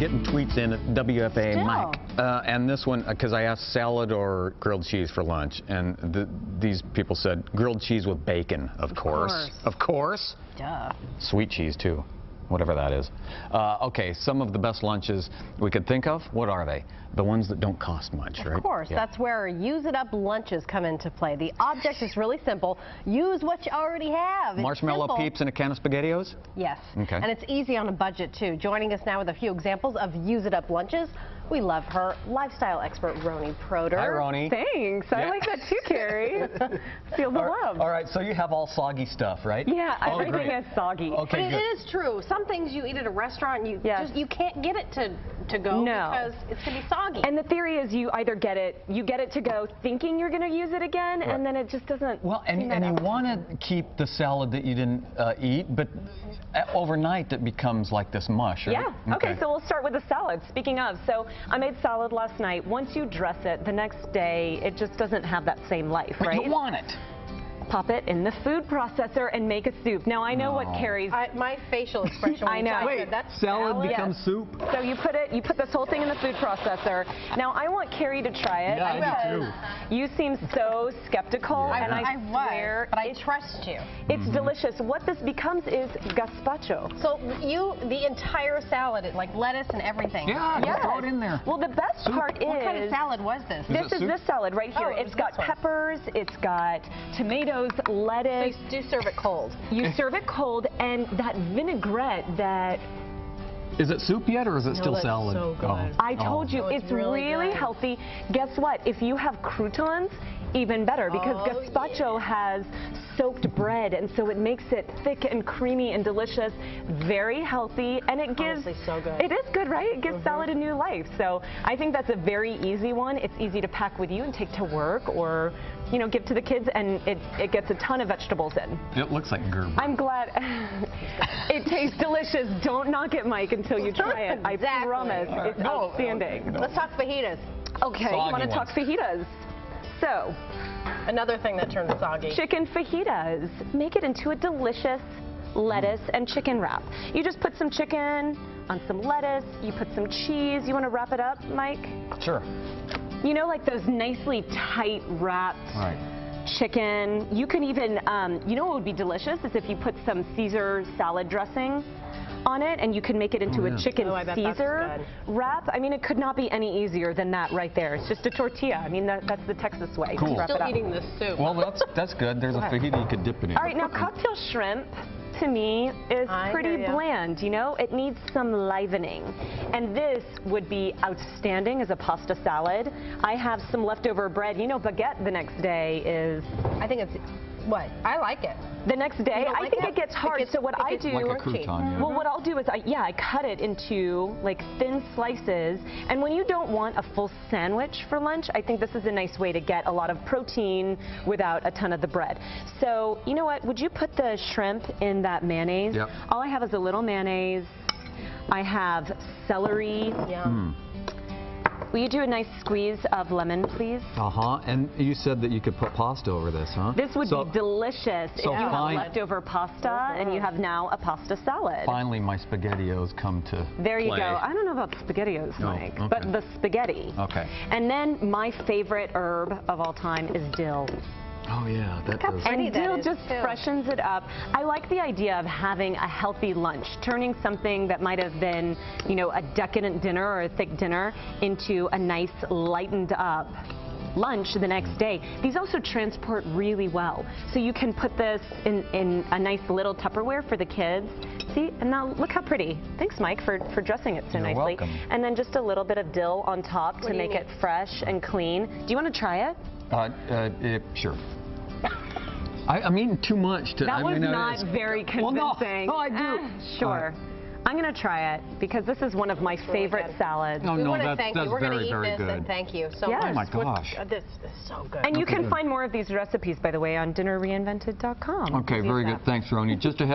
getting tweets in at WFA Still. Mike. And this one, because I asked salad or grilled cheese for lunch, and these people said grilled cheese with bacon, of course. Of course. Duh. Sweet cheese, too. Whatever that is. Okay, some of the best lunches we could think of, what are they? The ones that don't cost much, right? Of course, that's where use-it-up lunches come into play. The object is really simple. Use what you already have. It's Marshmallow simple. Peeps and a can of SpaghettiOs? Yes. Okay. And it's easy on a budget, too. Joining us now with a few examples of use-it-up lunches, we love her, lifestyle expert Roni Proder. Hi, Roni. Thanks. I like that too, Carrie. Feel the love. All right, so you have all soggy stuff, right? Yeah, everything great. is soggy. Okay, But it is true. Some things you eat at a restaurant, you can't get it to go because it's going to be soggy. And the theory is you either get it to go thinking you're going to use it again, Right. and then it just doesn't. Well, and you want to keep the salad that you didn't eat, but overnight it becomes like this mush, right? Yeah. Okay, so we'll start with the salad. Speaking of, so I made salad last night. Once you dress it, the next day it just doesn't have that same life, But right? you want it. Pop it in the food processor and make a soup. Now I know what Carrie's. My facial expression. I know. Wait, that's salad becomes soup? So you put this whole thing in the food processor. Now I want Carrie to try it. Yeah, I do too. You seem so skeptical, Yeah. and I swear, but I trust you. It's delicious. What this becomes is gazpacho. So the entire salad, like lettuce and everything. Yeah, just throw it in there. Well, the best part is. What kind of salad was this? This is this salad right here. Oh, it's got peppers, it's got tomatoes, lettuce. So you do serve it cold. You serve it cold, and that vinaigrette that. Is it soup yet, or is it still that's salad? so good. I told you, it's it's really really good. healthy. Guess what? If you have croutons, even better, because gazpacho has soaked bread, and so it makes it thick and creamy and delicious, very healthy, and it gives. Honestly, so good. It is good, right? It gives salad a new life. So I think that's a very easy one. It's easy to pack with you and take to work, or give to the kids, and it gets a ton of vegetables in. It looks like Gerber. I'm glad. It tastes delicious. Don't knock it, Mike, until you try it. I promise. It's outstanding. Let's talk fajitas. Okay, you want to talk fajitas? So, Another thing that turns soggy. chicken fajitas. Make it into a delicious lettuce and chicken wrap. You just put some chicken on some lettuce. You put some cheese. You want to wrap it up, Mike? Sure. You know, like those nicely tight wrapped chicken. You can even, you know what would be delicious is if you put some Caesar salad dressing on it, and you can make it into a chicken Caesar wrap. I mean, it could not be any easier than that right there. It's just a tortilla. I mean, that's the Texas way. Cool. Wrap Still it up. eating this soup. Well, that's good. There's a fajita you could dip it in. All right, now cocktail shrimp, to me, is pretty bland, It needs some livening. And this would be outstanding as a pasta salad. I have some leftover bread. Baguette the next day is... I think it's, what? I like it. The next day, I think it gets hard. So what I do... Like a crouton, yeah. Well, what I'll do is, I cut it into, like, thin slices. And when you don't want a full sandwich for lunch, I think this is a nice way to get a lot of protein without a ton of the bread. So, you know what? Would you put the shrimp in that mayonnaise? Yep. All I have is a little mayonnaise. I have celery. Yeah. Will you do a nice squeeze of lemon, please? And you said that you could put pasta over this, huh? This would be delicious if you have fine. leftover pasta and you have now a pasta salad. Finally, my SpaghettiOs come to There you play. go. I don't know about SpaghettiOs, Mike, okay. but the spaghetti. Okay. And then my favorite herb of all time is dill. Oh, yeah, that does. And dill just freshens it up. I like the idea of having a healthy lunch, turning something that might have been, a decadent dinner or a thick dinner into a nice lightened up lunch the next day. These also transport really well. So you can put this in a nice little Tupperware for the kids. See, and now look how pretty. Thanks, Mike, for dressing it so You're nicely. welcome. And then just a little bit of dill on top to make it fresh and clean. Do you want to try it? Sure. I'm eating too much. That was not very convincing. Well, no, I do. Sure. I'm going to try it because this is one of my favorite salads. No, we want to that's thank you. We're going to eat this good. and thank you so Yes. much. Oh my gosh. This is so good. And you can find more of these recipes, by the way, on dinnerreinvented.com. Okay, very good. Thanks, Roni. Just ahead.